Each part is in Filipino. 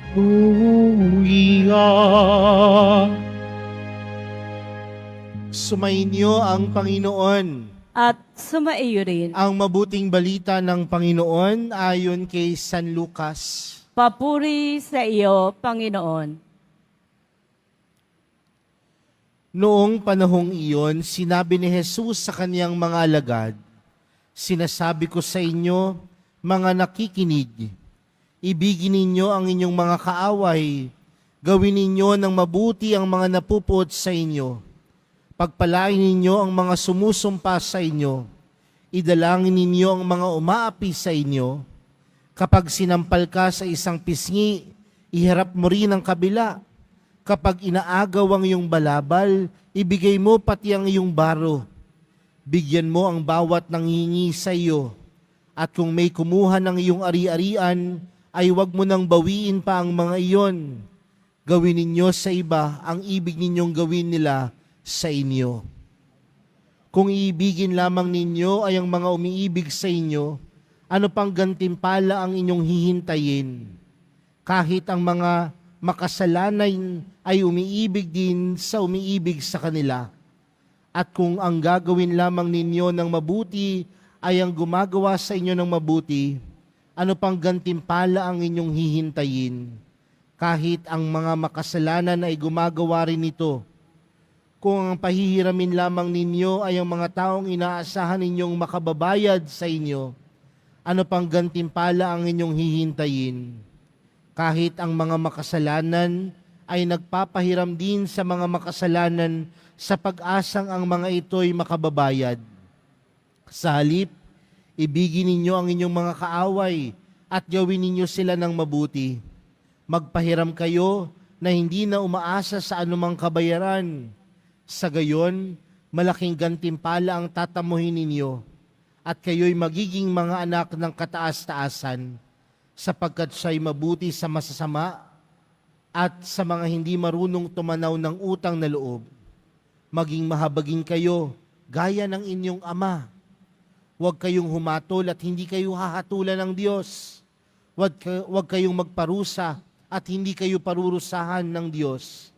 Hallelujah. Sumainyo ang Panginoon. At sumaiyo rin. Ang mabuting balita ng Panginoon ayon kay San Lucas. Papuri sa iyo, Panginoon. Noong panahong iyon, sinabi ni Jesus sa kaniyang mga alagad, "Sinasabi ko sa inyo, mga nakikinig, ibigin ninyo ang inyong mga kaaway, gawin ninyo ng mabuti ang mga napupuot sa inyo. Pagpalain ninyo ang mga sumusumpa sa inyo, idalangin ninyo ang mga umaapi sa inyo. Kapag sinampal ka sa isang pisngi, iharap mo rin ang kabila. Kapag inaagaw ang iyong balabal, ibigay mo pati ang iyong baro. Bigyan mo ang bawat nanghingi sa iyo. At kung may kumuha ng iyong ari-arian, ay huwag mo nang bawiin pa ang mga iyon. Gawin ninyo sa iba ang ibig ninyong gawin nila sa inyo. Kung iibigin lamang ninyo ay ang mga umiibig sa inyo, ano pang gantimpala ang inyong hihintayin? Kahit ang mga makasalanan ay umiibig din sa umiibig sa kanila. At kung ang gagawin lamang ninyo ng mabuti ay ang gumagawa sa inyo ng mabuti, ano pang gantimpala ang inyong hihintayin? Kahit ang mga makasalanan ay gumagawa rin ito. Kung ang pahihiramin lamang ninyo ay ang mga taong inaasahan ninyong makababayad sa inyo, ano pang gantimpala ang inyong hihintayin? Kahit ang mga makasalanan ay nagpapahiram din sa mga makasalanan sa pag-asang ang mga ito'y makababayad. Sa halip, ibigin ninyo ang inyong mga kaaway at gawin ninyo sila ng mabuti. Magpahiram kayo na hindi na umaasa sa anumang kabayaran. Sa gayon, malaking gantimpala ang tatamuhin ninyo at kayo'y magiging mga anak ng kataas-taasan sapagkat siya'y mabuti sa masasama at sa mga hindi marunong tumanaw ng utang na loob. Maging mahabagin kayo gaya ng inyong ama. Huwag kayong humatol at hindi kayo hahatulan ng Diyos. Huwag kayong magparusa at hindi kayo parurusahan ng Diyos.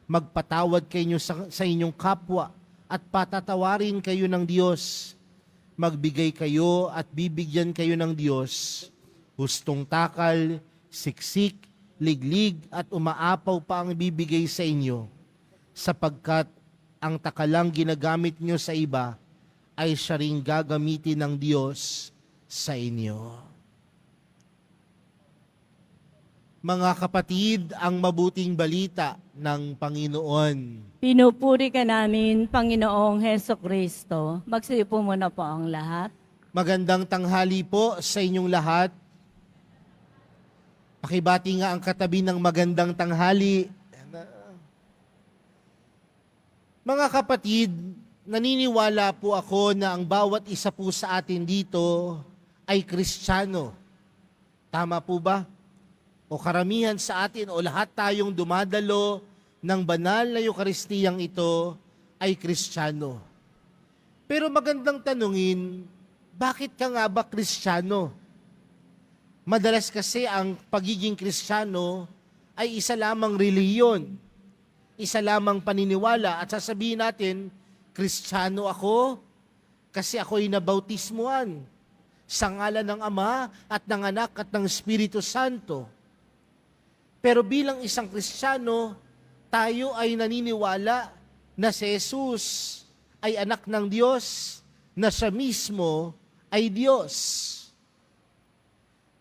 Magpatawad kayo sa inyong kapwa at patatawarin kayo ng Diyos. Magbigay kayo at bibigyan kayo ng Diyos. Hustong takal, siksik, liglig at umaapaw pa ang bibigay sa inyo. Sapagkat ang takalang ginagamit nyo sa iba ay siya ring gagamitin ng Diyos sa inyo." Mga kapatid, ang mabuting balita ng Panginoon. Pinupuri ka namin, Panginoong Heso Kristo. Magsiyo po muna po ang lahat. Magandang tanghali po sa inyong lahat. Pakibati nga ang katabi ng magandang tanghali. Mga kapatid, naniniwala po ako na ang bawat isa po sa atin dito ay Kristiyano. Tama po ba? O karamihan sa atin o lahat tayong dumadalo ng banal na Eukaristiyang ito ay Kristiyano. Pero magandang tanungin, bakit ka nga ba Kristiyano? Madalas kasi ang pagiging Kristiyano ay isa lamang relihiyon, isa lamang paniniwala at sasabihin natin, Kristiyano ako kasi ako'y nabautismuhan sa ngalan ng Ama at ng Anak at ng Espiritu Santo. Pero bilang isang Kristiyano, tayo ay naniniwala na si Jesus ay anak ng Diyos, na siya mismo ay Diyos.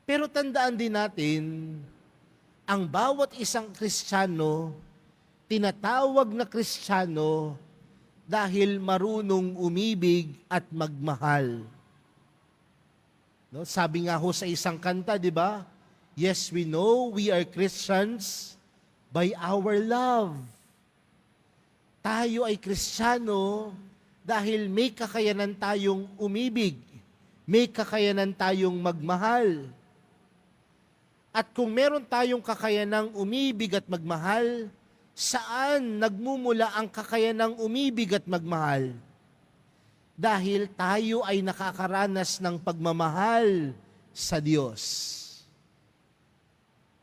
Pero tandaan din natin, ang bawat isang Kristiyano, tinatawag na Kristiyano dahil marunong umibig at magmahal. No? Sabi nga ho sa isang kanta, di ba? Yes, we know we are Christians by our love. Tayo ay Kristiyano dahil may kakayanan tayong umibig, may kakayanan tayong magmahal. At kung meron tayong kakayanang umibig at magmahal, saan nagmumula ang kakayanang umibig at magmahal? Dahil tayo ay nakakaranas ng pagmamahal sa Diyos.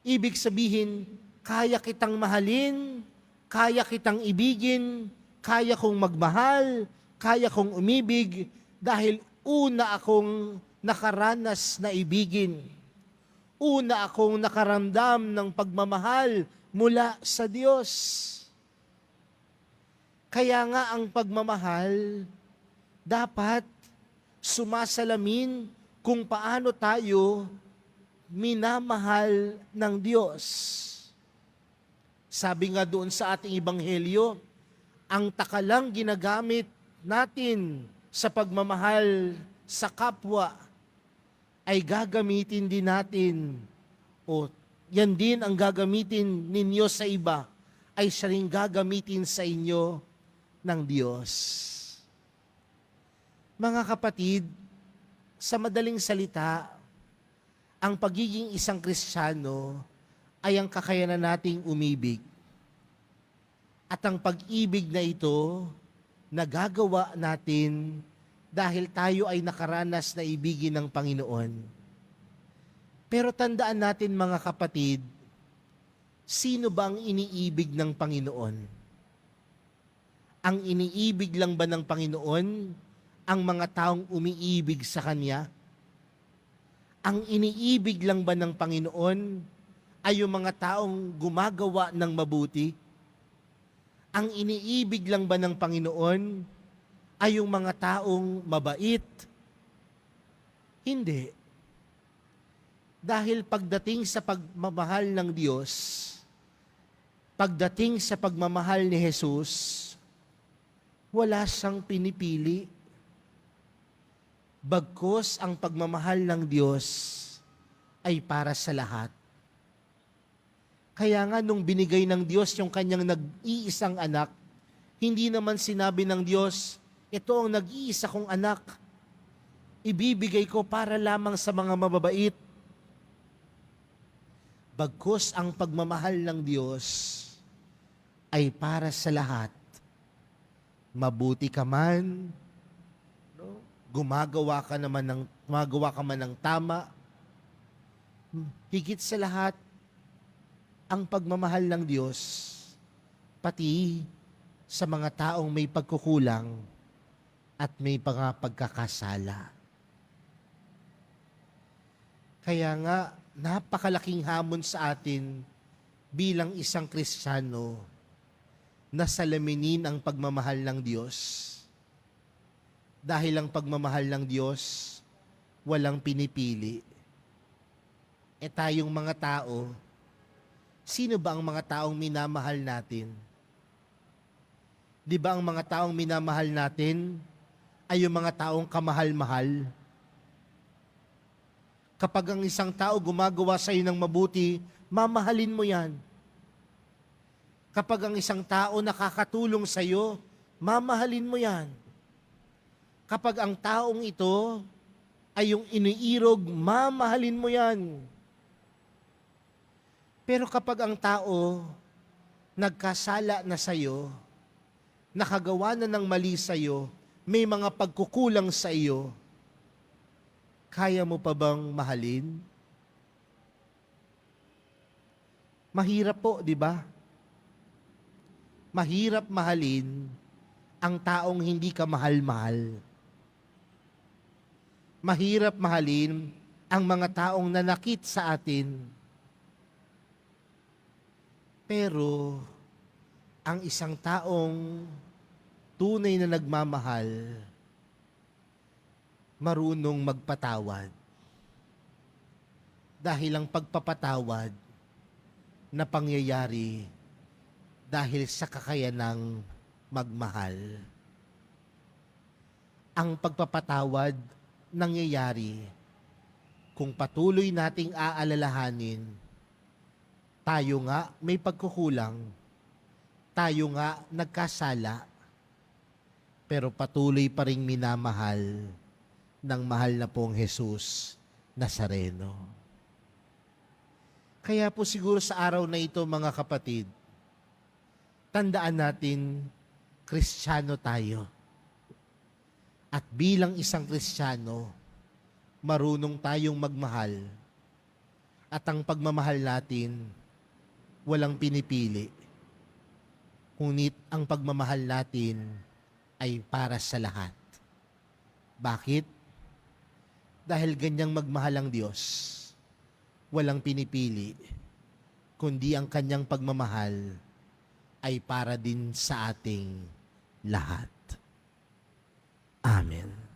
Ibig sabihin, kaya kitang mahalin, kaya kitang ibigin, kaya kong magmahal, kaya kong umibig, dahil una akong nakaranas na ibigin. Una akong nakaramdam ng pagmamahal mula sa Diyos. Kaya nga ang pagmamahal, dapat sumasalamin kung paano tayo minamahal ng Diyos. Sabi nga doon sa ating ebanghelyo, ang takalang ginagamit natin sa pagmamahal sa kapwa ay gagamitin din natin, o yan din ang gagamitin ninyo sa iba, ay siya rin gagamitin sa inyo ng Diyos. Mga kapatid, sa madaling salita, ang pagiging isang Kristiyano ay ang kakayanan nating umibig. At ang pag-ibig na ito, nagagawa natin dahil tayo ay nakaranas na ibigin ng Panginoon. Pero tandaan natin mga kapatid, sino ba ang iniibig ng Panginoon? Ang iniibig lang ba ng Panginoon ang mga taong umiibig sa Kanya? Ang iniibig lang ba ng Panginoon ay yung mga taong gumagawa ng mabuti? Ang iniibig lang ba ng Panginoon ay yung mga taong mabait? Hindi. Dahil pagdating sa pagmamahal ng Diyos, pagdating sa pagmamahal ni Jesus, wala siyang pinipili. Bagkus ang pagmamahal ng Diyos ay para sa lahat. Kaya nga nung binigay ng Diyos yung kanyang nag-iisang anak, hindi naman sinabi ng Diyos, ito ang nag-iisa kong anak, ibibigay ko para lamang sa mga mababait. Bagkus ang pagmamahal ng Diyos ay para sa lahat. Mabuti ka man, gumagawa ka man ng tama, higit sa lahat, ang pagmamahal ng Diyos, pati sa mga taong may pagkukulang at may mga pagkakasala. Kaya nga, napakalaking hamon sa atin bilang isang Kristiyano na salaminin ang pagmamahal ng Diyos. Dahil ang pagmamahal ng Diyos, walang pinipili. E tayong mga tao, sino ba ang mga taong minamahal natin? Di ba ang mga taong minamahal natin ay yung mga taong kamahal-mahal? Kapag ang isang tao gumagawa sa iyo ng mabuti, mamahalin mo yan. Kapag ang isang tao nakakatulong sa iyo, mamahalin mo yan. Kapag ang taong ito ay yung iniirog, mamahalin mo yan. Pero kapag ang tao nagkasala na sa iyo, nakagawa na ng mali sa iyo, may mga pagkukulang sa iyo, kaya mo pa bang mahalin? Mahirap po, di ba? Mahirap mahalin ang taong hindi ka mahal-mahal. Mahirap mahalin ang mga taong nanakit sa atin. Pero, ang isang taong tunay na nagmamahal, marunong magpatawad. Dahil ang pagpapatawad na pangyayari dahil sa kakayanang magmahal. Ang pagpapatawad nangyayari kung patuloy nating aalalahanin, tayo nga may pagkukulang, tayo nga nagkasala, pero patuloy pa ring minamahal ng mahal na pong Jesus Nazareno. Kaya po siguro sa araw na ito mga kapatid, tandaan natin, Kristiyano tayo. At bilang isang Kristiyano, marunong tayong magmahal. At ang pagmamahal natin, walang pinipili. Ngunit ang pagmamahal natin ay para sa lahat. Bakit? Dahil ganyang magmahal ang Diyos, walang pinipili, kundi ang kanyang pagmamahal ay para din sa ating lahat. Amen.